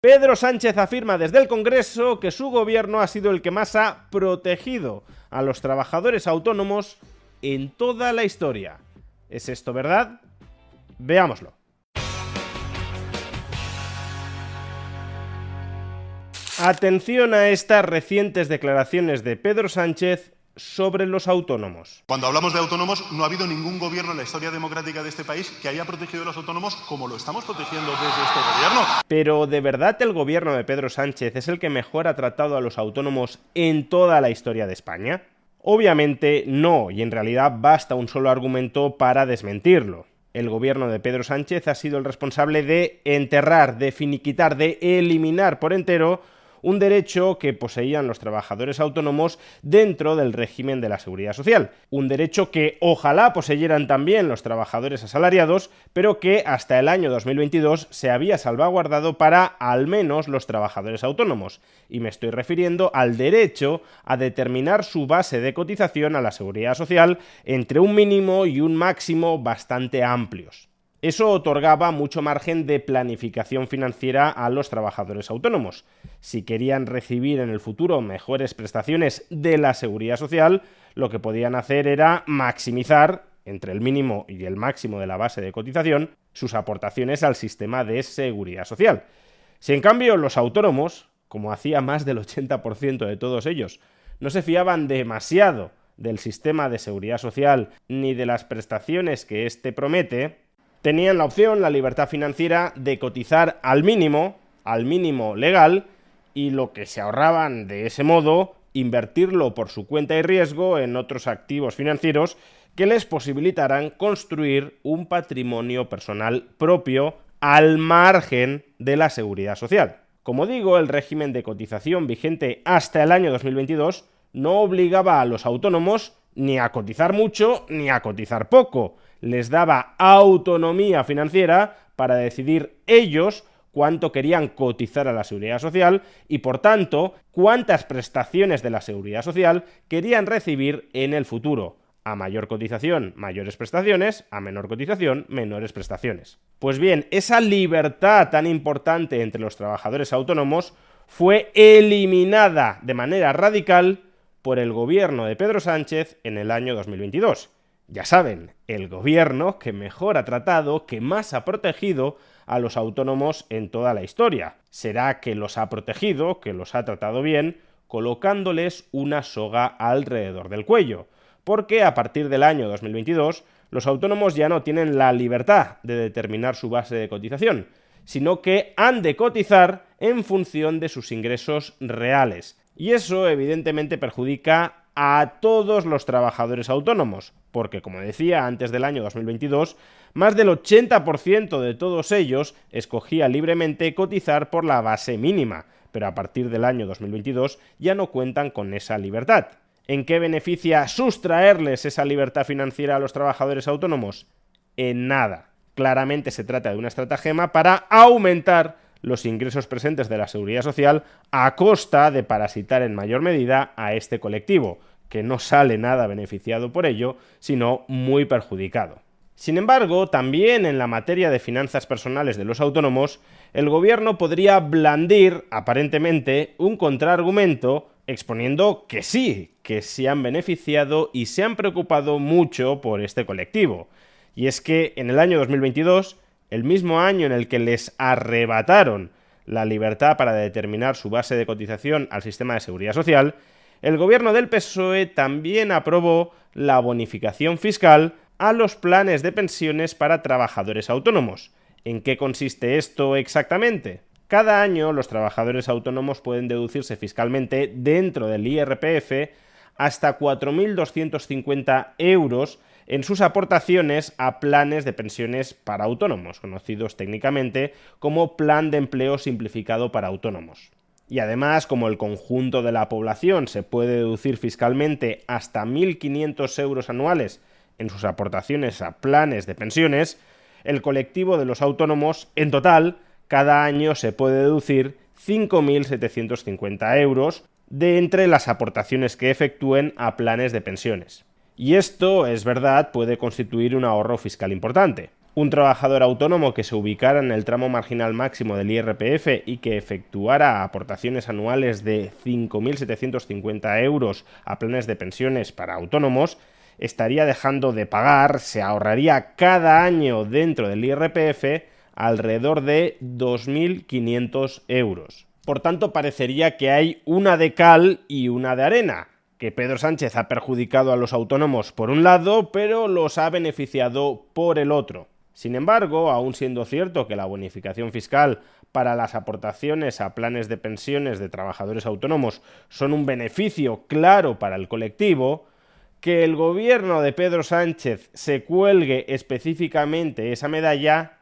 Pedro Sánchez afirma desde el Congreso que su gobierno ha sido el que más ha protegido a los trabajadores autónomos en toda la historia. ¿Es esto verdad? Veámoslo. Atención a estas recientes declaraciones de Pedro Sánchez sobre los autónomos. Cuando hablamos de autónomos, no ha habido ningún gobierno en la historia democrática de este país que haya protegido a los autónomos como lo estamos protegiendo desde este gobierno. Pero ¿de verdad el gobierno de Pedro Sánchez es el que mejor ha tratado a los autónomos en toda la historia de España? Obviamente no, y en realidad basta un solo argumento para desmentirlo. El gobierno de Pedro Sánchez ha sido el responsable de enterrar, de finiquitar, de eliminar por entero un derecho que poseían los trabajadores autónomos dentro del régimen de la Seguridad Social. Un derecho que ojalá poseyeran también los trabajadores asalariados, pero que hasta el año 2022 se había salvaguardado para al menos los trabajadores autónomos. Y me estoy refiriendo al derecho a determinar su base de cotización a la Seguridad Social entre un mínimo y un máximo bastante amplios. Eso otorgaba mucho margen de planificación financiera a los trabajadores autónomos. Si querían recibir en el futuro mejores prestaciones de la Seguridad Social, lo que podían hacer era maximizar, entre el mínimo y el máximo de la base de cotización, sus aportaciones al sistema de Seguridad Social. Si en cambio los autónomos, como hacía más del 80% de todos ellos, no se fiaban demasiado del sistema de Seguridad Social ni de las prestaciones que éste promete, tenían la opción, la libertad financiera, de cotizar al mínimo legal, y lo que se ahorraban de ese modo, invertirlo por su cuenta y riesgo en otros activos financieros que les posibilitaran construir un patrimonio personal propio al margen de la Seguridad Social. Como digo, el régimen de cotización vigente hasta el año 2022 no obligaba a los autónomos ni a cotizar mucho ni a cotizar poco. Les daba autonomía financiera para decidir ellos cuánto querían cotizar a la Seguridad Social y, por tanto, cuántas prestaciones de la Seguridad Social querían recibir en el futuro. A mayor cotización, mayores prestaciones; a menor cotización, menores prestaciones. Pues bien, esa libertad tan importante entre los trabajadores autónomos fue eliminada de manera radical por el gobierno de Pedro Sánchez en el año 2022. Ya saben, el gobierno que mejor ha tratado, que más ha protegido a los autónomos en toda la historia. ¿Será que los ha protegido, que los ha tratado bien, colocándoles una soga alrededor del cuello? Porque a partir del año 2022, los autónomos ya no tienen la libertad de determinar su base de cotización, sino que han de cotizar en función de sus ingresos reales. Y eso evidentemente perjudica a todos los trabajadores autónomos, porque, como decía, antes del año 2022, más del 80% de todos ellos escogía libremente cotizar por la base mínima, pero a partir del año 2022 ya no cuentan con esa libertad. ¿En qué beneficia sustraerles esa libertad financiera a los trabajadores autónomos? En nada. Claramente se trata de una estratagema para aumentar los ingresos presentes de la Seguridad Social a costa de parasitar en mayor medida a este colectivo, que no sale nada beneficiado por ello, sino muy perjudicado. Sin embargo, también en la materia de finanzas personales de los autónomos, el gobierno podría blandir, aparentemente, un contraargumento exponiendo que sí, que se han beneficiado y se han preocupado mucho por este colectivo. Y es que en el año 2022, el mismo año en el que les arrebataron la libertad para determinar su base de cotización al sistema de Seguridad Social, el gobierno del PSOE también aprobó la bonificación fiscal a los planes de pensiones para trabajadores autónomos. ¿En qué consiste esto exactamente? Cada año los trabajadores autónomos pueden deducirse fiscalmente dentro del IRPF hasta 4.250 euros en sus aportaciones a planes de pensiones para autónomos, conocidos técnicamente como Plan de Empleo Simplificado para Autónomos. Y además, como el conjunto de la población se puede deducir fiscalmente hasta 1.500 euros anuales en sus aportaciones a planes de pensiones, el colectivo de los autónomos, en total, cada año se puede deducir 5.750 euros de entre las aportaciones que efectúen a planes de pensiones. Y esto, es verdad, puede constituir un ahorro fiscal importante. Un trabajador autónomo que se ubicara en el tramo marginal máximo del IRPF y que efectuara aportaciones anuales de 5.750 euros a planes de pensiones para autónomos estaría dejando de pagar, se ahorraría cada año dentro del IRPF alrededor de 2.500 euros. Por tanto, parecería que hay una de cal y una de arena, que Pedro Sánchez ha perjudicado a los autónomos por un lado, pero los ha beneficiado por el otro. Sin embargo, aun siendo cierto que la bonificación fiscal para las aportaciones a planes de pensiones de trabajadores autónomos son un beneficio claro para el colectivo, que el gobierno de Pedro Sánchez se cuelgue específicamente esa medalla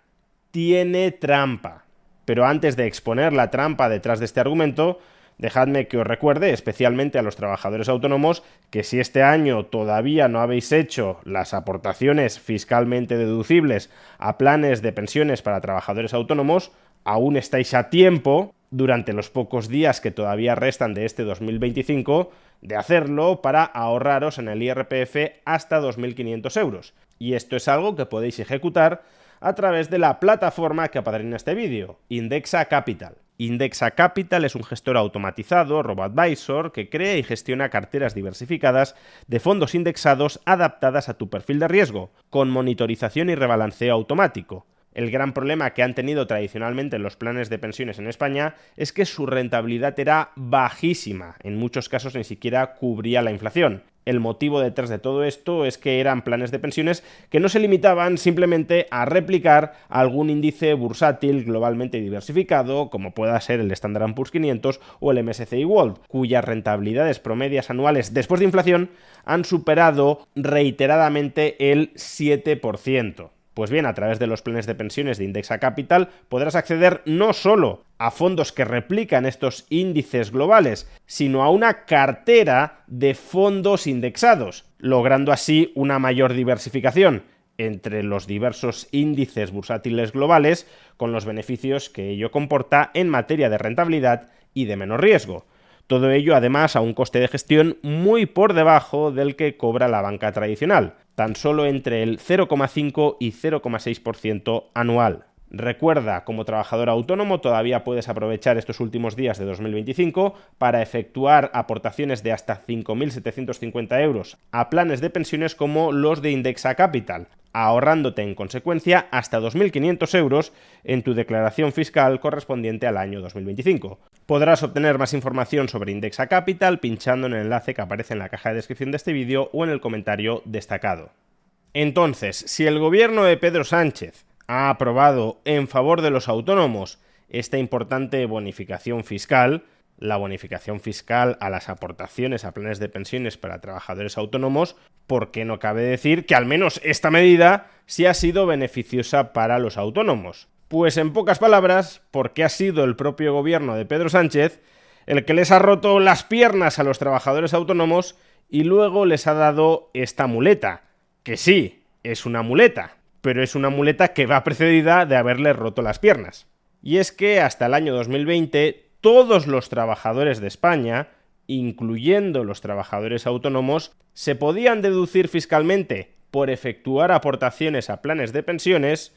tiene trampa. Pero antes de exponer la trampa detrás de este argumento, dejadme que os recuerde, especialmente a los trabajadores autónomos, que si este año todavía no habéis hecho las aportaciones fiscalmente deducibles a planes de pensiones para trabajadores autónomos, aún estáis a tiempo, durante los pocos días que todavía restan de este 2025, de hacerlo para ahorraros en el IRPF hasta 2.500 euros. Y esto es algo que podéis ejecutar a través de la plataforma que apadrina este vídeo, Indexa Capital. Indexa Capital es un gestor automatizado, robo-advisor, que crea y gestiona carteras diversificadas de fondos indexados adaptadas a tu perfil de riesgo, con monitorización y rebalanceo automático. El gran problema que han tenido tradicionalmente los planes de pensiones en España es que su rentabilidad era bajísima, en muchos casos ni siquiera cubría la inflación. El motivo detrás de todo esto es que eran planes de pensiones que no se limitaban simplemente a replicar algún índice bursátil globalmente diversificado, como pueda ser el Standard & Poor's 500 o el MSCI World, cuyas rentabilidades promedias anuales después de inflación han superado reiteradamente el 7%. Pues bien, a través de los planes de pensiones de Indexa Capital podrás acceder no solo a fondos que replican estos índices globales, sino a una cartera de fondos indexados, logrando así una mayor diversificación entre los diversos índices bursátiles globales, con los beneficios que ello comporta en materia de rentabilidad y de menor riesgo. Todo ello, además, a un coste de gestión muy por debajo del que cobra la banca tradicional, tan solo entre el 0,5 y 0,6% anual. Recuerda, como trabajador autónomo todavía puedes aprovechar estos últimos días de 2025 para efectuar aportaciones de hasta 5.750 euros a planes de pensiones como los de Indexa Capital, ahorrándote en consecuencia hasta 2.500 euros en tu declaración fiscal correspondiente al año 2025. Podrás obtener más información sobre Indexa Capital pinchando en el enlace que aparece en la caja de descripción de este vídeo o en el comentario destacado. Entonces, si el gobierno de Pedro Sánchez ha aprobado en favor de los autónomos esta importante bonificación fiscal, la bonificación fiscal a las aportaciones a planes de pensiones para trabajadores autónomos, ¿por qué no cabe decir que al menos esta medida sí ha sido beneficiosa para los autónomos? Pues en pocas palabras, porque ha sido el propio gobierno de Pedro Sánchez el que les ha roto las piernas a los trabajadores autónomos y luego les ha dado esta muleta, que sí, es una muleta, pero es una muleta que va precedida de haberles roto las piernas. Y es que hasta el año 2020 todos los trabajadores de España, incluyendo los trabajadores autónomos, se podían deducir fiscalmente por efectuar aportaciones a planes de pensiones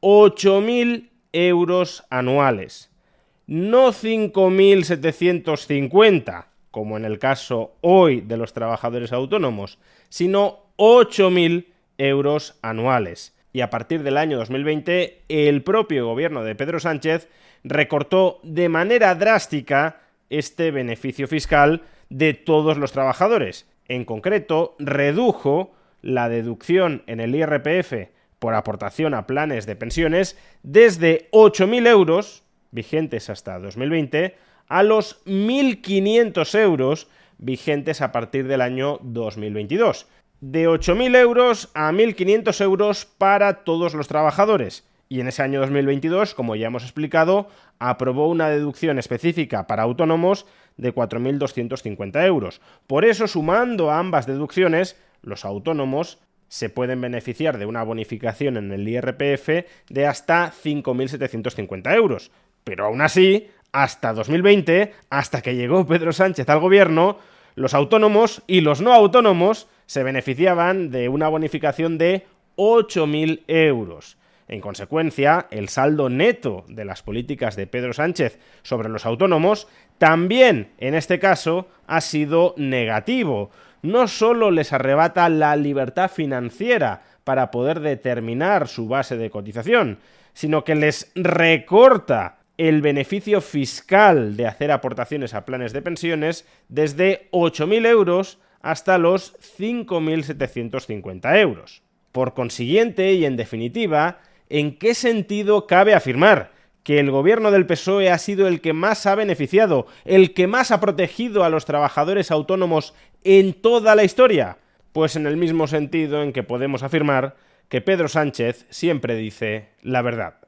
8.000 euros anuales, no 5.750, como en el caso hoy de los trabajadores autónomos, sino 8.000 euros anuales. Y a partir del año 2020, el propio gobierno de Pedro Sánchez recortó de manera drástica este beneficio fiscal de todos los trabajadores. En concreto, redujo la deducción en el IRPF por aportación a planes de pensiones desde 8.000 euros, vigentes hasta 2020, a los 1.500 euros, vigentes a partir del año 2022. De 8.000 euros a 1.500 euros para todos los trabajadores. Y en ese año 2022, como ya hemos explicado, aprobó una deducción específica para autónomos de 4.250 euros. Por eso, sumando a ambas deducciones, los autónomos se pueden beneficiar de una bonificación en el IRPF de hasta 5.750 euros. Pero aún así, hasta 2020, hasta que llegó Pedro Sánchez al gobierno, los autónomos y los no autónomos se beneficiaban de una bonificación de 8.000 euros. En consecuencia, el saldo neto de las políticas de Pedro Sánchez sobre los autónomos también, en este caso, ha sido negativo. No solo les arrebata la libertad financiera para poder determinar su base de cotización, sino que les recorta el beneficio fiscal de hacer aportaciones a planes de pensiones desde 8.000 euros hasta los 5.750 euros. Por consiguiente, y en definitiva, ¿en qué sentido cabe afirmar que el gobierno del PSOE ha sido el que más ha beneficiado, el que más ha protegido a los trabajadores autónomos en toda la historia? Pues en el mismo sentido en que podemos afirmar que Pedro Sánchez siempre dice la verdad.